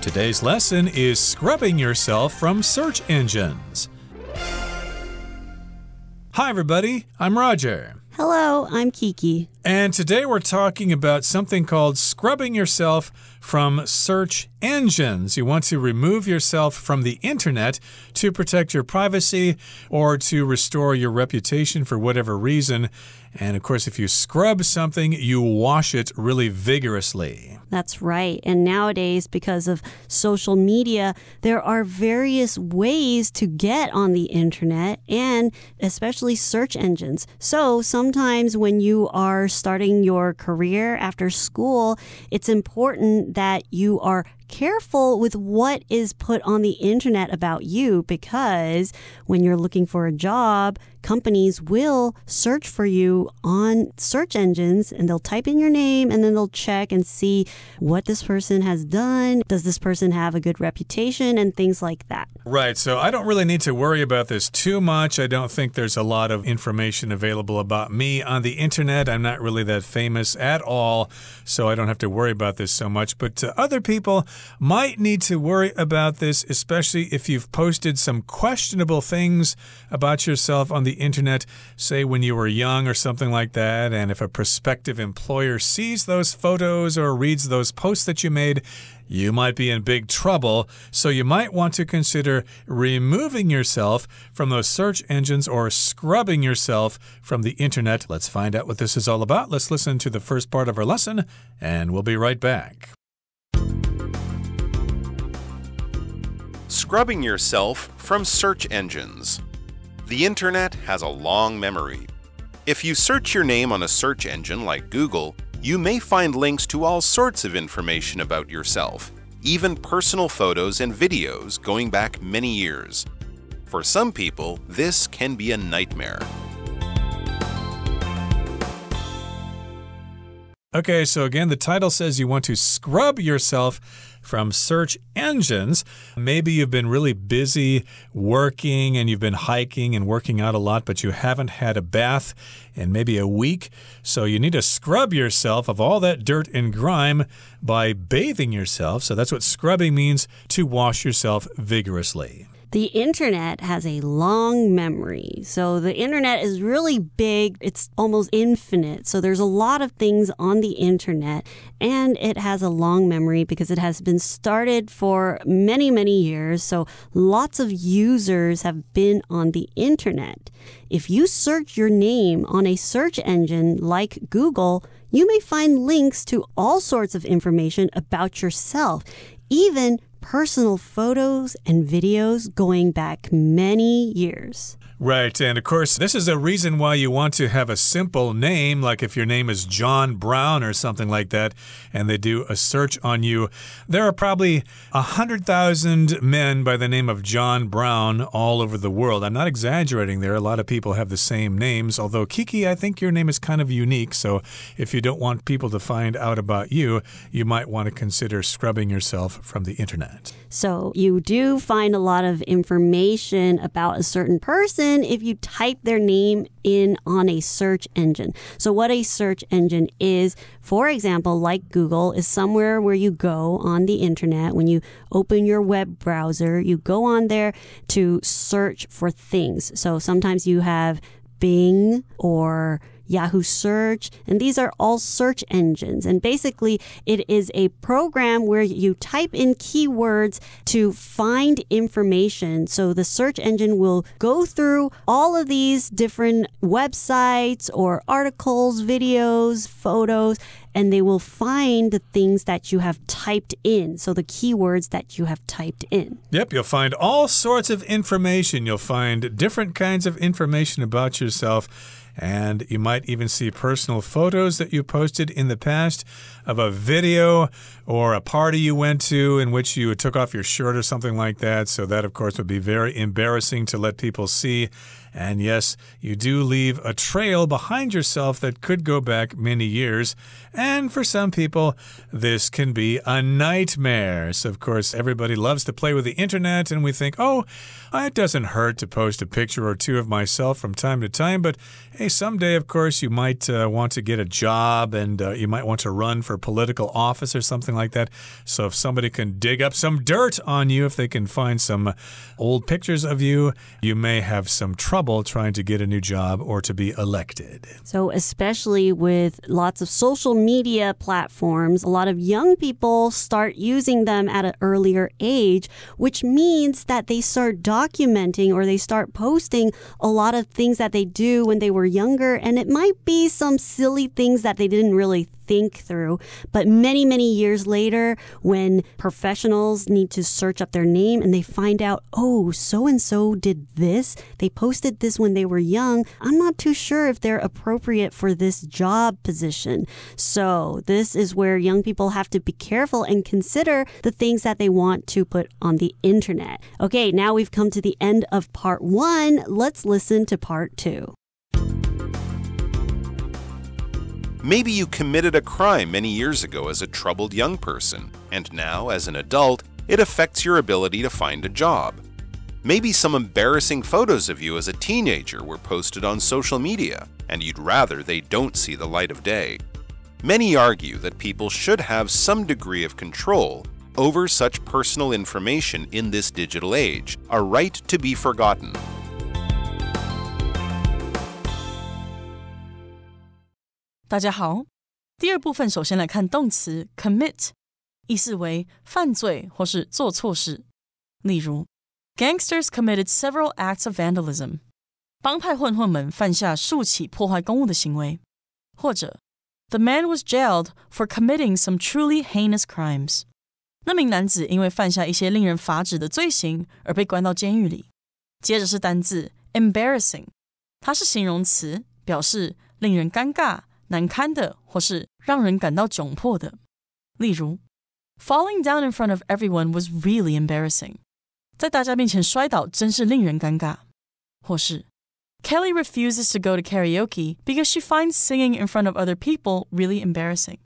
Today's lesson is scrubbing yourself from search engines. Hi, everybody. I'm Roger. Hello, I'm Kiki. And today we're talking about something called scrubbing yourself from search engines. You want to remove yourself from the internet to protect your privacy or to restore your reputation for whatever reason. And of course, if you scrub something, you wash it really vigorously. That's right. And nowadays, because of social media, there are various ways to get on the internet and especially search engines. So sometimes when you are starting your career after school, it's important that you are careful with what is put on the internet about you, because when you're looking for a job, companies will search for you on search engines and they'll type in your name and then they'll check and see what this person has done. Does this person have a good reputation and things like that? Right. So I don't really need to worry about this too much. I don't think there's a lot of information available about me on the internet. I'm not really that famous at all, so I don't have to worry about this so much. But other people might need to worry about this, especially if you've posted some questionable things about yourself on the internet, say when you were young or something like that. And if a prospective employer sees those photos or reads those posts that you made, you might be in big trouble. So you might want to consider removing yourself from those search engines or scrubbing yourself from the internet. Let's find out what this is all about. Let's listen to the first part of our lesson, and we'll be right back. Scrubbing yourself from search engines. The internet has a long memory. If you search your name on a search engine like Google, you may find links to all sorts of information about yourself, even personal photos and videos going back many years. For some people, this can be a nightmare. Okay, so again, the title says you want to scrub yourself from search engines. Maybe you've been really busy working and you've been hiking and working out a lot, but you haven't had a bath in maybe a week. So you need to scrub yourself of all that dirt and grime by bathing yourself. So that's what scrubbing means, to wash yourself vigorously. The internet has a long memory. So the internet is really big. It's almost infinite. So there's a lot of things on the internet, and it has a long memory because it has been started for many, many years. So lots of users have been on the internet. If you search your name on a search engine like Google, you may find links to all sorts of information about yourself, even personal photos and videos going back many years. Right, and of course, this is a reason why you want to have a simple name, like if your name is John Brown or something like that, and they do a search on you. There are probably 100,000 men by the name of John Brown all over the world. I'm not exaggerating there. A lot of people have the same names, although Kiki, I think your name is kind of unique, so if you don't want people to find out about you, you might want to consider scrubbing yourself from the internet. So you do find a lot of information about a certain person if you type their name in on a search engine. So what a search engine is, for example, like Google, is somewhere where you go on the internet. When you open your web browser, you go on there to search for things. So sometimes you have Bing or Yahoo Search, and these are all search engines. And basically, it is a program where you type in keywords to find information. So the search engine will go through all of these different websites or articles, videos, photos, and they will find the things that you have typed in. So the keywords that you have typed in. Yep, you'll find all sorts of information. You'll find different kinds of information about yourself. And you might even see personal photos that you posted in the past of a video or a party you went to in which you took off your shirt or something like that. So that, of course, would be very embarrassing to let people see. And yes, you do leave a trail behind yourself that could go back many years. And for some people, this can be a nightmare. So, of course, everybody loves to play with the internet, and we think, oh, it doesn't hurt to post a picture or two of myself from time to time. But, hey, someday, of course, you might want to get a job, and you might want to run for political office or something like that. So if somebody can dig up some dirt on you, if they can find some old pictures of you, you may have some trouble trying to get a new job or to be elected. So especially with lots of social media platforms, a lot of young people start using them at an earlier age, which means that they start documenting or they start posting a lot of things that they do when they were younger, and it might be some silly things that they didn't really think through. But many, many years later, when professionals need to search up their name and they find out, oh, so-and-so did this, they posted this when they were young, I'm not too sure if they're appropriate for this job position. So this is where young people have to be careful and consider the things that they want to put on the internet. Okay, now we've come to the end of part 1. Let's listen to part 2. Maybe you committed a crime many years ago as a troubled young person, and now, as an adult, it affects your ability to find a job. Maybe some embarrassing photos of you as a teenager were posted on social media, and you'd rather they don't see the light of day. Many argue that people should have some degree of control over such personal information in this digital age, a right to be forgotten. 大家好，第二部分首先来看动词 commit， 意思为犯罪或是做错事。例如 Gangsters committed several acts of vandalism， 帮派混混们犯下数起破坏公物的行为。或者 The man was jailed for committing some truly heinous crimes， 那名男子因为犯下一些令人发指的罪行而被关到监狱里。接着是单字 embarrassing， 它是形容词，表示令人尴尬难堪的或是让人感到窘迫的。例如 Falling down in front of everyone was really embarrassing， 在大家面前摔倒真是令人尴尬。或是 Kelly refuses to go to karaoke because she finds singing in front of other people really embarrassing。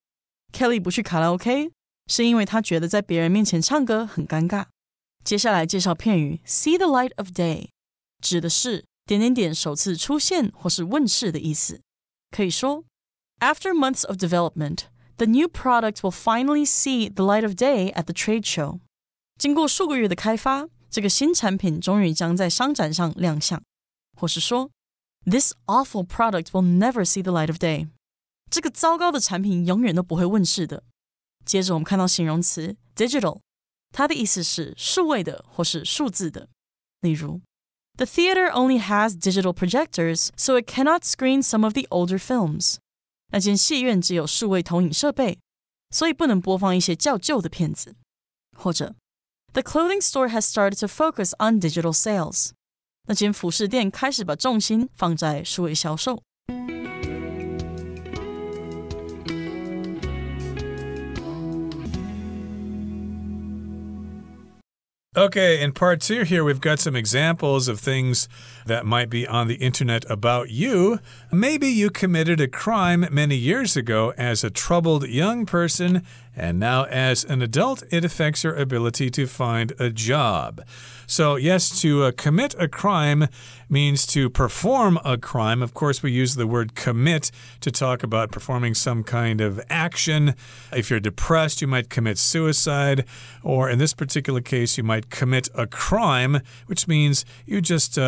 Kelly 不去卡拉 OK 是因为她觉得在别人面前唱歌很尴尬。接下来介绍片语 see the light of day， 指的是点点点首次出现或是问世的意思。可以说After months of development, the new product will finally see the light of day at the trade show. 经过数个月的开发，这个新产品终于将在商展上亮相。或是说 This awful product will never see the light of day. 这个糟糕的产品永远都不会问世的。接着我们看到形容词 digital， 它的意思是数位的或是数字的。例如The theater only has digital projectors, so it cannot screen some of the older films.那间戏院只有数位投影设备，所以不能播放一些较旧的片子。或者 The clothing store has started to focus on digital sales. 那间服饰店开始把重心放在数位销售。Okay, in part 2 here, we've got some examples of things that might be on the internet about you. Maybe you committed a crime many years ago as a troubled young person, and now as an adult, it affects your ability to find a job. So, yes, to commit a crime means to perform a crime. Of course, we use the word commit to talk about performing some kind of action. If you're depressed, you might commit suicide, or in this particular case, you might commit a crime, which means you just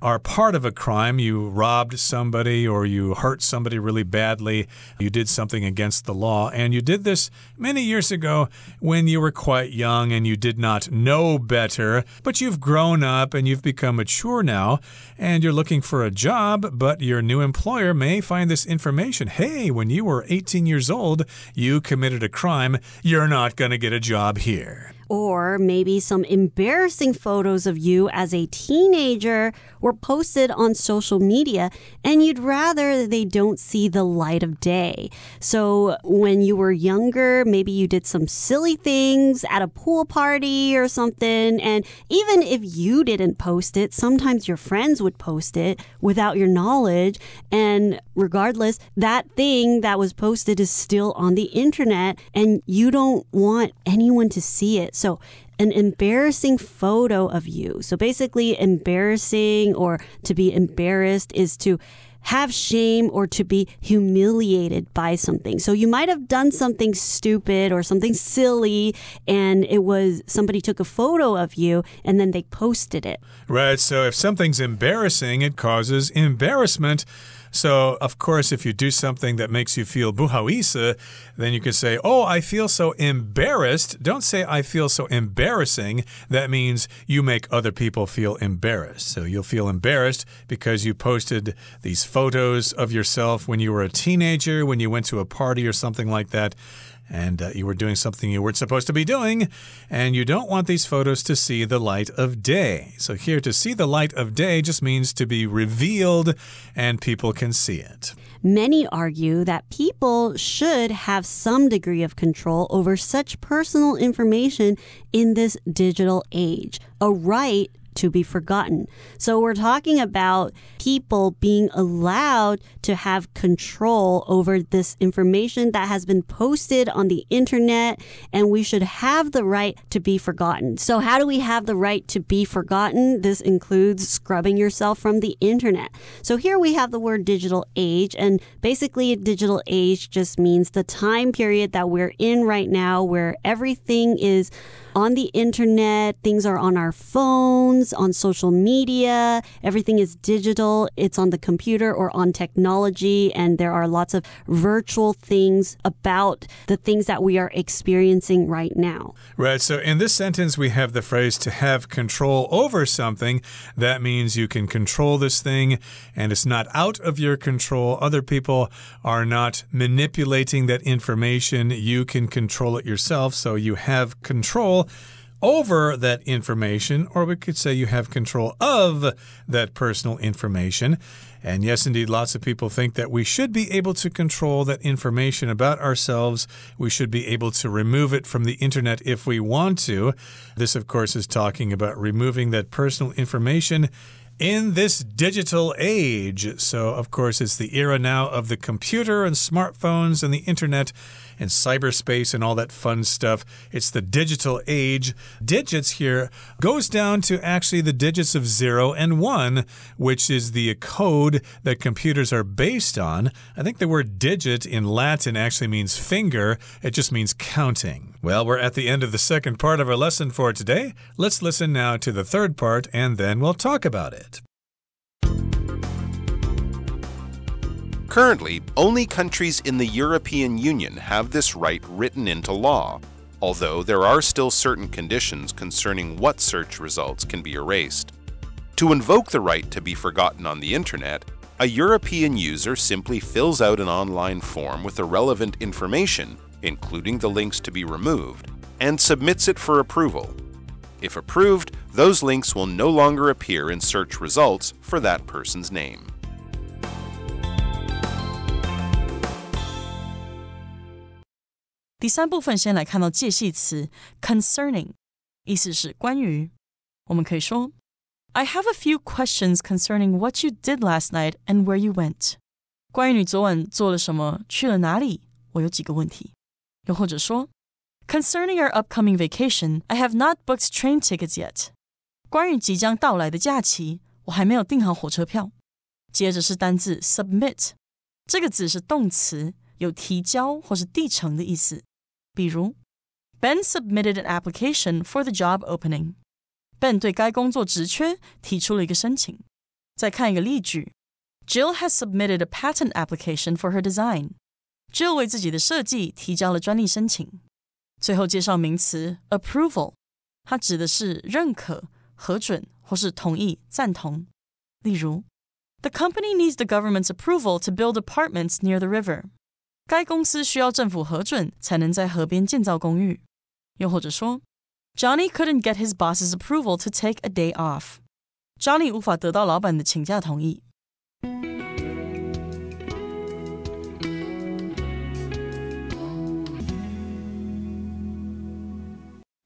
are part of a crime. You robbed somebody or you hurt somebody really badly. You did something against the law. And you did this many years ago when you were quite young and you did not know better. But you've grown up and you've become mature now and you're looking for a job, but your new employer may find this information. Hey, when you were 18 years old, you committed a crime. You're not going to get a job here. Or maybe some embarrassing photos of you as a teenager were posted on social media and you'd rather they don't see the light of day. So when you were younger, maybe you did some silly things at a pool party or something. And even if you didn't post it, sometimes your friends would post it without your knowledge. And regardless, that thing that was posted is still on the internet and you don't want anyone to see it. So an embarrassing photo of you. So basically embarrassing or to be embarrassed is to have shame or to be humiliated by something. So you might have done something stupid or something silly, and it was somebody took a photo of you and then they posted it. Right, so if something's embarrassing, it causes embarrassment. So, of course, if you do something that makes you feel 不好意思, then you could say, oh, I feel so embarrassed. Don't say I feel so embarrassing. That means you make other people feel embarrassed. So you'll feel embarrassed because you posted these photos of yourself when you were a teenager, when you went to a party or something like that. And you were doing something you weren't supposed to be doing, and you don't want these photos to see the light of day. So here, to see the light of day just means to be revealed, and people can see it. Many argue that people should have some degree of control over such personal information in this digital age. A right to be forgotten. So we're talking about people being allowed to have control over this information that has been posted on the internet, and we should have the right to be forgotten. So how do we have the right to be forgotten? This includes scrubbing yourself from the internet. So here we have the word digital age, and basically a digital age just means the time period that we're in right now where everything is on the internet, things are on our phones, on social media, everything is digital, it's on the computer or on technology, and there are lots of virtual things about the things that we are experiencing right now. Right, so in this sentence we have the phrase to have control over something. That means you can control this thing and it's not out of your control. Other people are not manipulating that information. You can control it yourself, so you have control over that information, or we could say you have control of that personal information. And yes, indeed, lots of people think that we should be able to control that information about ourselves. We should be able to remove it from the internet if we want to. This, of course, is talking about removing that personal information in this digital age. So, of course, it's the era now of the computer and smartphones and the internet and cyberspace and all that fun stuff. It's the digital age. Digits here goes down to actually the digits of 0 and 1, which is the code that computers are based on. I think the word digit in Latin actually means finger. It just means counting. Well, we're at the end of the second part of our lesson for today. Let's listen now to the third part, and then we'll talk about it. Currently, only countries in the European Union have this right written into law, although there are still certain conditions concerning what search results can be erased. To invoke the right to be forgotten on the internet, a European user simply fills out an online form with the relevant information, including the links to be removed, and submits it for approval. If approved, those links will no longer appear in search results for that person's name. 第三部分先来看到介系词 concerning， 意思是关于。我们可以说 I have a few questions concerning what you did last night and where you went. 关于你昨晚做了什么，去了哪里，我有几个问题。又或者说 Concerning our upcoming vacation, I have not booked train tickets yet. 关于即将到来的假期，我还没有订好火车票。接着是单字 submit， 这个字是动词，有提交或是递呈的意思。比如 Ben submitted an application for the job opening. Ben 对该工作职缺提出了一个申请。再看一个例句 Jill has submitted a patent application for her design. Jill 为自己的设计提交了专利申请。最后介绍名词 approval， 它指的是认可、核准或是同意、赞同。例如 The company needs the government's approval to build apartments near the river. 该公司需要政府核准才能在河边建造公寓。又或者说 Johnny couldn't get his boss's approval to take a day off. Johnny 无法得到老板的请假同意。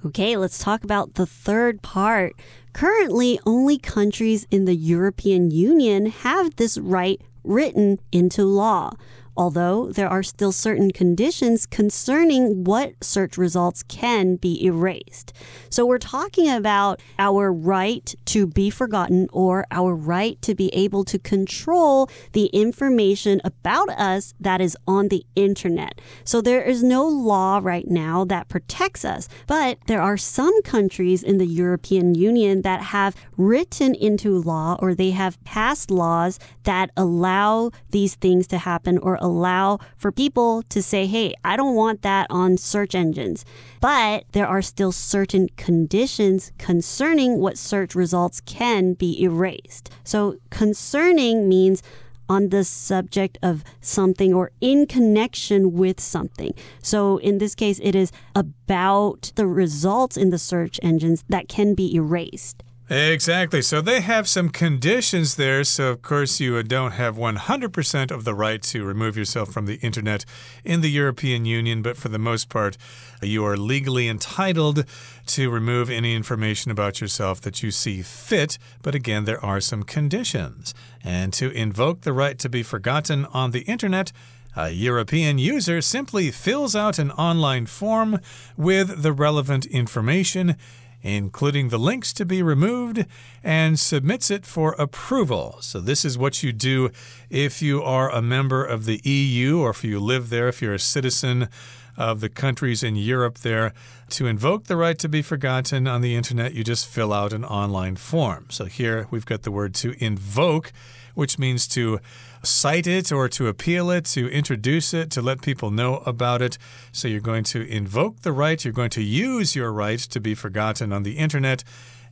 Okay, let's talk about the third part. Currently, only countries in the European Union have this right written into law. although there are still certain conditions concerning what search results can be erased. So we're talking about our right to be forgotten or our right to be able to control the information about us that is on the internet. So there is no law right now that protects us, but there are some countries in the European Union that have written into law or they have passed laws that allow these things to happen or allow for people to say, hey, I don't want that on search engines. But there are still certain conditions concerning what search results can be erased. So concerning means on the subject of something or in connection with something. So in this case, it is about the results in the search engines that can be erased. Exactly. So they have some conditions there. So, of course, you don't have 100% of the right to remove yourself from the internet in the European Union. But for the most part, you are legally entitled to remove any information about yourself that you see fit. But again, there are some conditions. And to invoke the right to be forgotten on the internet, a European user simply fills out an online form with the relevant information, including the links to be removed, and submits it for approval. So this is what you do if you are a member of the EU or if you live there, if you're a citizen of the countries in Europe there. To invoke the right to be forgotten on the internet, you just fill out an online form. So here we've got the word to invoke, which means to cite it or to appeal it, to introduce it, to let people know about it. So you're going to invoke the right, you're going to use your right to be forgotten on the internet,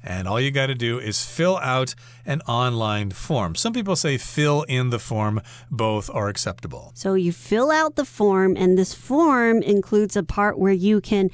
and all you got to do is fill out an online form. Some people say fill in the form. Both are acceptable. So you fill out the form, and this form includes a part where you can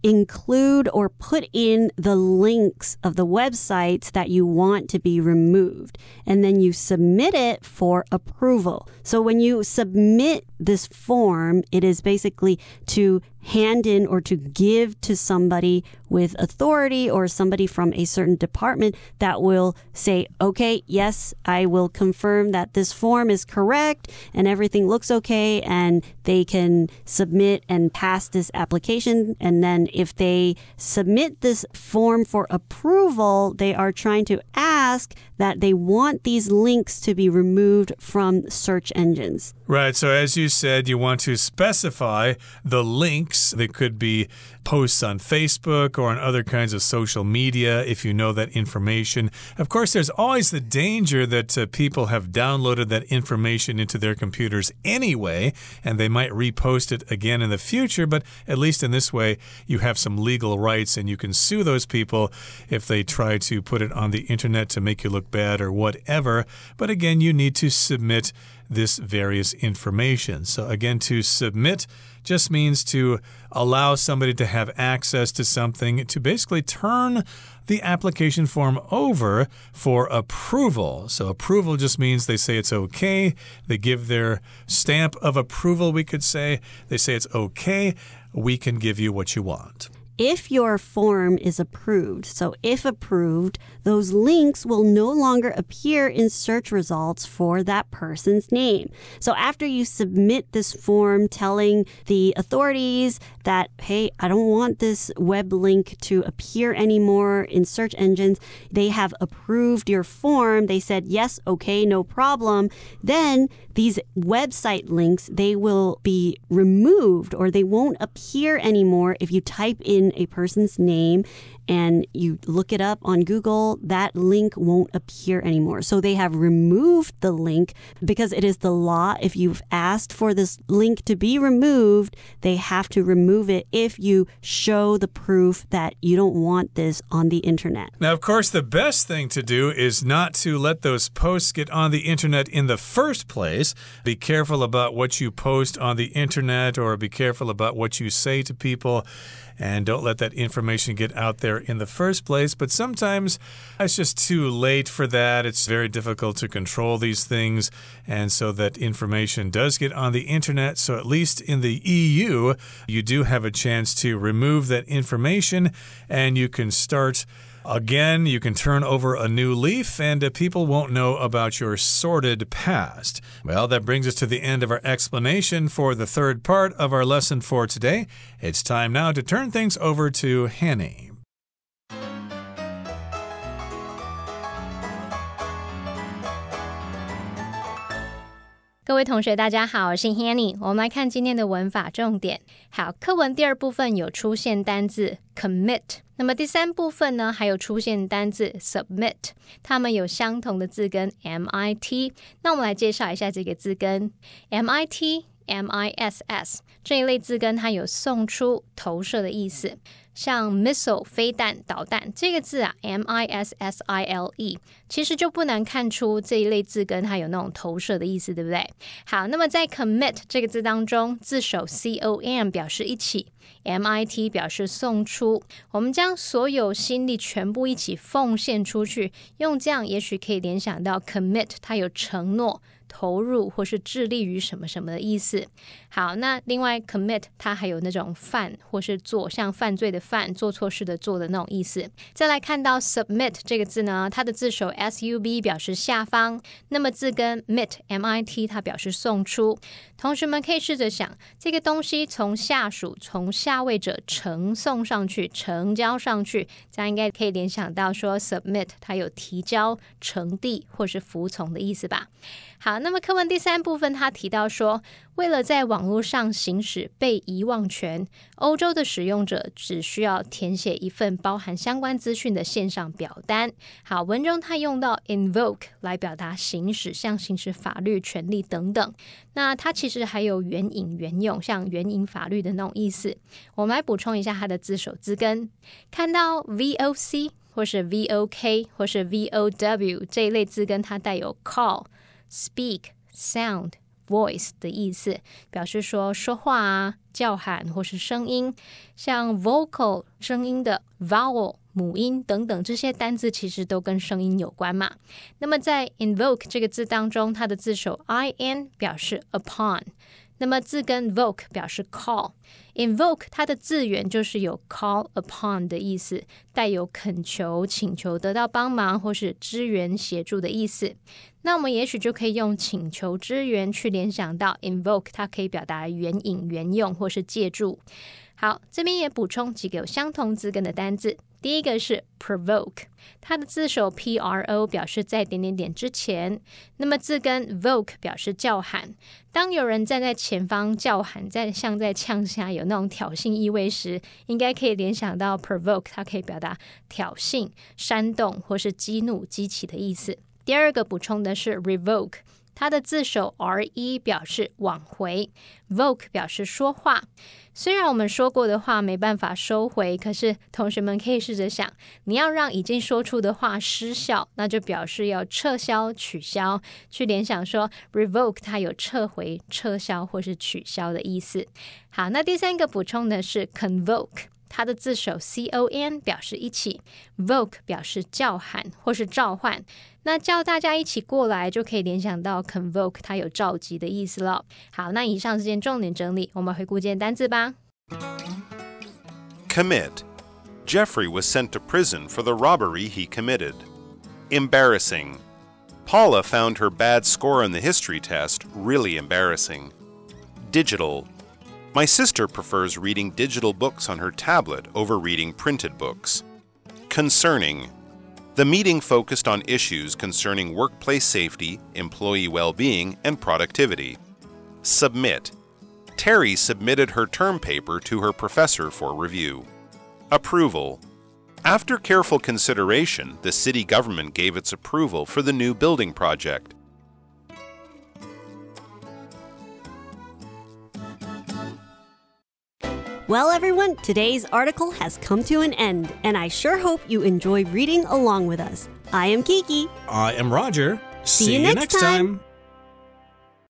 include or put in the links of the websites that you want to be removed. And then you submit it for approval. So when you submit this form, it is basically to hand in or to give to somebody with authority or somebody from a certain department that will say, okay, yes, I will confirm that this form is correct and everything looks okay, and they can submit and pass this application. And then if they submit this form for approval, they are trying to ask that they want these links to be removed from search engines. Right. So as you said, you want to specify the links. They could be posts on Facebook or on other kinds of social media if you know that information. Of course, there's always the danger that people have downloaded that information into their computers anyway, and they might repost it again in the future. But at least in this way, you have some legal rights and you can sue those people if they try to put it on the internet to make you look bad or whatever. But again, you need to submit this various information. So again, to submit just means to allow somebody to have access to something, to basically turn the application form over for approval. So approval just means they say it's okay. They give their stamp of approval, we could say. They say it's okay. We can give you what you want. If your form is approved, so if approved, those links will no longer appear in search results for that person's name. So after you submit this form telling the authorities that, hey, I don't want this web link to appear anymore in search engines, they have approved your form. They said, yes, okay, no problem. Then these website links, they will be removed or they won't appear anymore if you type in a person's name and you look it up on Google, that link won't appear anymore. So they have removed the link because it is the law. If you've asked for this link to be removed, they have to remove it if you show the proof that you don't want this on the internet. Now, of course, the best thing to do is not to let those posts get on the internet in the first place. Be careful about what you post on the internet, or be careful about what you say to people. And don't let that information get out there in the first place. But sometimes it's just too late for that. It's very difficult to control these things. And so that information does get on the internet. So at least in the EU, you do have a chance to remove that information. And you can start Again, you can turn over a new leaf and people won't know about your sordid past. Well, that brings us to the end of our explanation for the third part of our lesson for today. It's time now to turn things over to Hanny. 各位同学大家好，我是 Hanny， 我们来看今天的文法重点。好，课文第二部分有出现单字 commit， 那么第三部分呢还有出现单字 submit， 它们有相同的字根 MIT。 那我们来介绍一下这个字根 MIT、MISS 这一类字根，它有送出、投射的意思。像 missile 飞弹、导弹这个字啊 MISSILE 其实就不难看出这一类字根它有那种投射的意思，对不对？好，那么在 commit 这个字当中，字首 COM 表示一起， MIT 表示送出，我们将所有心力全部一起奉献出去，用这样也许可以联想到 commit 它有承诺、投入或是致力于什么什么的意思。好，那另外 commit 它还有那种犯或是做，像犯罪的犯、做错事的做的那种意思。再来看到 submit 这个字呢，它的字首 SUB 表示下方，那么字根 MIT 它表示送出。同学们可以试着想，这个东西从下属、从下位者呈送上去、呈交上去，这样应该可以联想到说 submit 它有提交、呈递或是服从的意思吧。好，那么课文第三部分他提到说，为了在网络上行使被遗忘权，欧洲的使用者只需要填写一份包含相关资讯的线上表单。好，文中他用到 invoke 来表达行使，像行使法律、权利等等。那它其实还有援引、援用，像援引法律的那种意思。我们来补充一下它的字首字根，看到 VOC 或是 VOK 或是 VOW 这一类字根，它带有 call、speak、sound、voice 的意思，表示说说话啊、叫喊或是声音。像 vocal 声音的 vowel 母音等等，这些单字其实都跟声音有关嘛。那么在 invoke 这个字当中，它的字首 in 表示 upon， 那么字根 voke 表示 call。invoke 它的字源就是有 call upon 的意思，带有恳求、请求得到帮忙或是支援协助的意思。那我们也许就可以用请求支援去联想到 invoke 它可以表达援引、援用或是借助。好，这边也补充几个有相同字根的单字。第一个是 provoke， 它的字首 PRO 表示在点点点之前，那么字根 voke 表示叫喊。当有人站在前方叫喊，像在呛下有那种挑衅意味时，应该可以联想到 provoke 它可以表达挑衅、煽动或是激怒、激起的意思。第二个补充的是 revoke， 它的字首 RE 表示挽回， voke 表示说话。虽然我们说过的话没办法收回，可是同学们可以试着想，你要让已经说出的话失效，那就表示要撤销、取消，去联想说 revoke 它有撤回、撤销或是取消的意思。好，那第三个补充的是 convoke，它的字首 CON 表示一起， voke 表示叫喊或是召唤，那叫大家一起过来就可以联想到 convoke 它有召集的意思了。好，那以上这件重点整理，我们回顾今天单字吧。 Commit. Jeffrey was sent to prison for the robbery he committed. Embarrassing. Paula found her bad score on the history test really embarrassing. Digital. My sister prefers reading digital books on her tablet over reading printed books. Concerning. The meeting focused on issues concerning workplace safety, employee well-being, and productivity. Submit. Terry submitted her term paper to her professor for review. Approval. After careful consideration, the city government gave its approval for the new building project. Well, everyone, today's article has come to an end, and I sure hope you enjoy reading along with us. I am Kiki. I am Roger. See you next time.